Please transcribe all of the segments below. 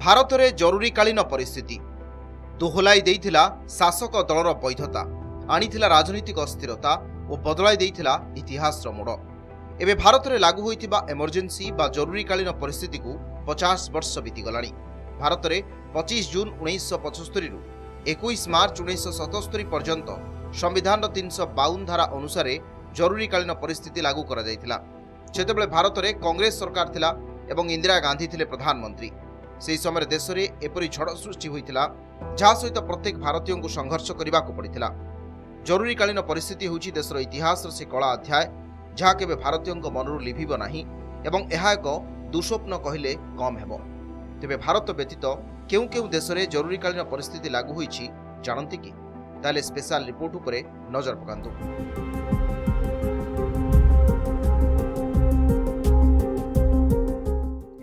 भारत में जरूरीकालीन परिस्थिति दोहलाई देइथिला शासक दलर वैधता आनीथिला राजनीतिक अस्थिरता और बदलाई देइथिला इतिहासर मोड़। एबे भारत में लागू होइथिबा इमरजेंसी बा जरूरीकालीन परिस्थिति को 50 वर्ष बीतीगलानी। भारत में 25 जून 1975 रु 21 मार्च 1977 पर्यंत संविधान 352 धारा अनुसार जरूरीकालीन परिस्थिति लागू करा जायतिला। सेतेबेले भारत में कांग्रेस सरकार थिला एवं इंदिरा गांधी थिले प्रधानमंत्री। से समय देश में एपरी झड़ सृष्टि होइतिला जहा सहित प्रत्येक भारतीय को संघर्ष करने को पड़ता। जरूरीकालीन परिस्थिति होउछि देशर इतिहास से कला अध्याय जहा केबे भारतीय मनरू लिभिब नाही एवं यह एक दुस्वप्न कहले कम हेबो। तेबे भारत व्यतीत केउ केउ देश में जरूरीकालीन परिस्थिति लागू होइछि जानନ୍ତି कि? ताले स्पेशल रिपोर्ट उपरे नजर पकांतु।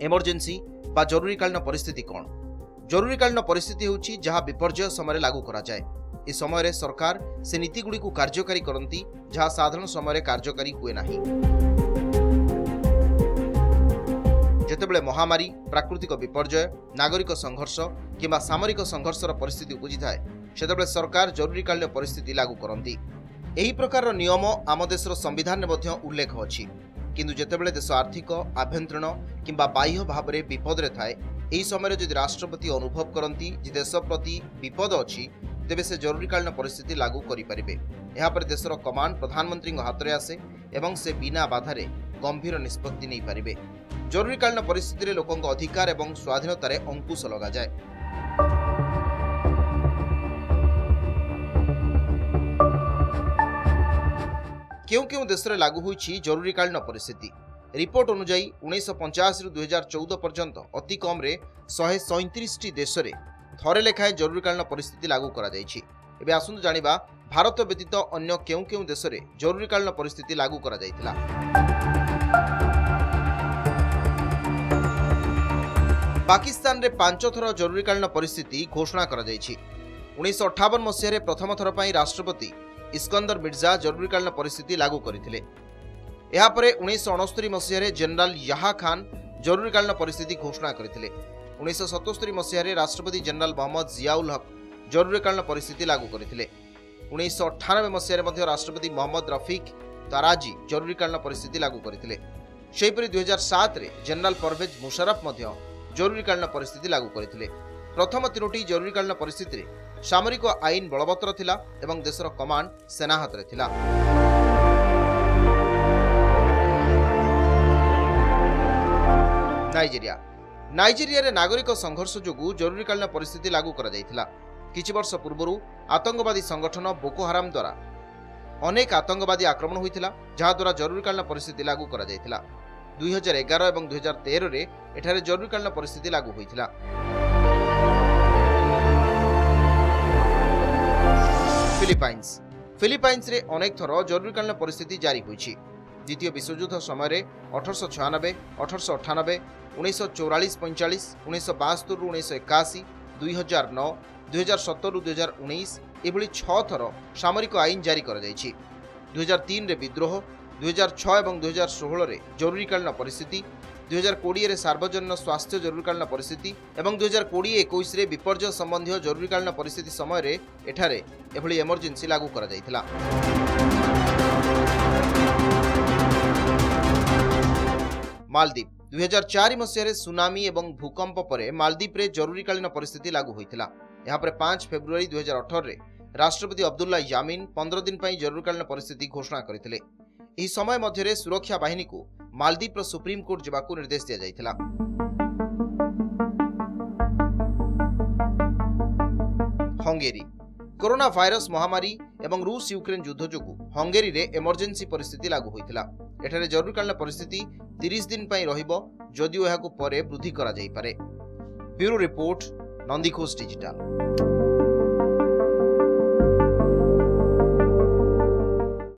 इमरजेंसी बा जरूरीकालीन परिस्थिति कौन? जरूरीकालीन परिस्थिति होउछि जहा विपर्यय समय लागू करा जाए। इस समय सरकार से नीति गुड़ी को कार्यकारी करती जहा साधारण समय कार्यकारी हुए नाही। जेतेबेले महामारी, प्राकृतिक विपर्यय, नागरिक संघर्ष किंबा सामरिक संघर्षर परिस्थिति उपजी थाए सेतेबेले सरकार जरूरीकालीन परिस्थिति लागू करती। एही प्रकार नियम आम देशर संविधान में मध्य उल्लेख अछि। किंतु जेतेबेले देश आर्थिक, आभ्यंतरीण किंबा बाह्य भाव में विपद रे थाए एही समय जदि राष्ट्रपति अनुभव करती जे देश प्रति विपद अछि तेबे से जरूरीकालीन परिस्थिति लागू करिपारिबे। एहा पर देशर कमांड प्रधानमंत्री हाथ में आसे एवं से बिना बाधारे गंभीर निष्पत्ति नहीं पारिबे। जरूरीकालीन परिस्थिति रे लोकंक अधिकार एवं स्वाधीनतार अंकुश लगा जाए। क्यों क्यों देश में लागू होइछि जरूरीकालीन परिस्थिति? रिपोर्ट अनुसार 1950 रु 2014 पर्यंत अति कम रे 137 देश रे थरे लेखाए जरूरीकालीन परिस्थिति लागू करा जाइछि। एबे आसुन जानिबा भारत व्यतीत अन्य केउ केउ देश रे जरूरीकालीन परिस्थिति लागू करा जाइतिला। पाकिस्तान रे 5 थर जरूरीकालीन परिस्थिति घोषणा करा जाइछि। 1958 मसीह रे प्रथम थर पई राष्ट्रपति इस्कंदर मिर्जा जरूरीकालीन परिस्थिति लागू करथिले। एहा परे 1969 मसीह रे जनरल याहा खान जरूरीकालीन परिस्थिति घोषणा करथिले। 1977 मसीह रे राष्ट्रपति जनरल मोहम्मद जियाउल हक जरूरीकालीन परिस्थिति लागू करथिले। 1998 मसीह रे मध्य राष्ट्रपति मोहम्मद रफीक ताराजी जरूरीकालीन परिस्थिति लागू करथिले। सेहिपरि 2007 रे जनरल परवेज मुशर्रफ मध्य जरूरीकालीन परिस्थिति लागू करथिले। प्रथम तीनोटी जरूरीकालीन परिस्थिति रे सामरिक आईन बलवत्तर थिला एवं देशर कमांड सेना हाथ रे थिला। नाइजेरिया रे नागरिक संघर्ष जोगु जरूरीकालीन परिस्थिति लागू करा जायतिला। किछि वर्ष पूर्व आतंकवादी संगठन बोको हराम द्वारा अनेक आतंकवादी आक्रमण होइतिला जहा द्वारा जरूरीकालीन परिस्थिति लागू करा जायतिला। 2011 एवं 2013 रे एठारे जरूरीकालीन परिस्थिति लागू होइतिला। फिलिपाइंस रे अनेक थर जरूरीकालीन परिस्थिति जारी होइछि। द्वितीय विश्वयुद्ध समय 1896, 1898, 1944-45, 1972 रु 1981, 2009, 2017 रु 2019 एभली 6 थर सामरिक आईन जारी करा जाइछि। 2003 रे विद्रोह, 2006 एवं 2016 रे जरूरीकालीन परिस्थिति, 2020 रे सार्वजनिक स्वास्थ्य जरूरीकालीन परिस्थिति एवं 2020-21 रे विपर्यय संबंधी जरूरीकालीन परिस्थिति समय रे एठारे एभली इमरजेंसी लागू करा जाइतिला। मालदीव 2004 मसीह सुनामी एवं भूकंप पर मालदीव रे जरूरीकालीन परिस्थिति लागू होइतिला। यहाँ पर 5 फेब्रुआरी 2018 रे राष्ट्रपति अब्दुल्ला यामीन 15 दिन पर जरूरीकालीन परिस्थिति घोषणा करथिले। एही समय मध्य सुरक्षा बाहिनी को मालदीव सुप्रीम कोर्ट जावाकू निर्देश दिया जाइतिला। हंगेरी कोरोना वायरस महामारी एवं रूस यूक्रेन युद्ध जोगु हंगेरी रे इमरजेंसी परिस्थिति लागू होइतिला। एठारे जरूरीकालीन परिस्थिति 30 दिन पई रहिबो जदिओ एहाकू परे वृद्धि करा जाई पारे। Bureau report, Nandighosh digital.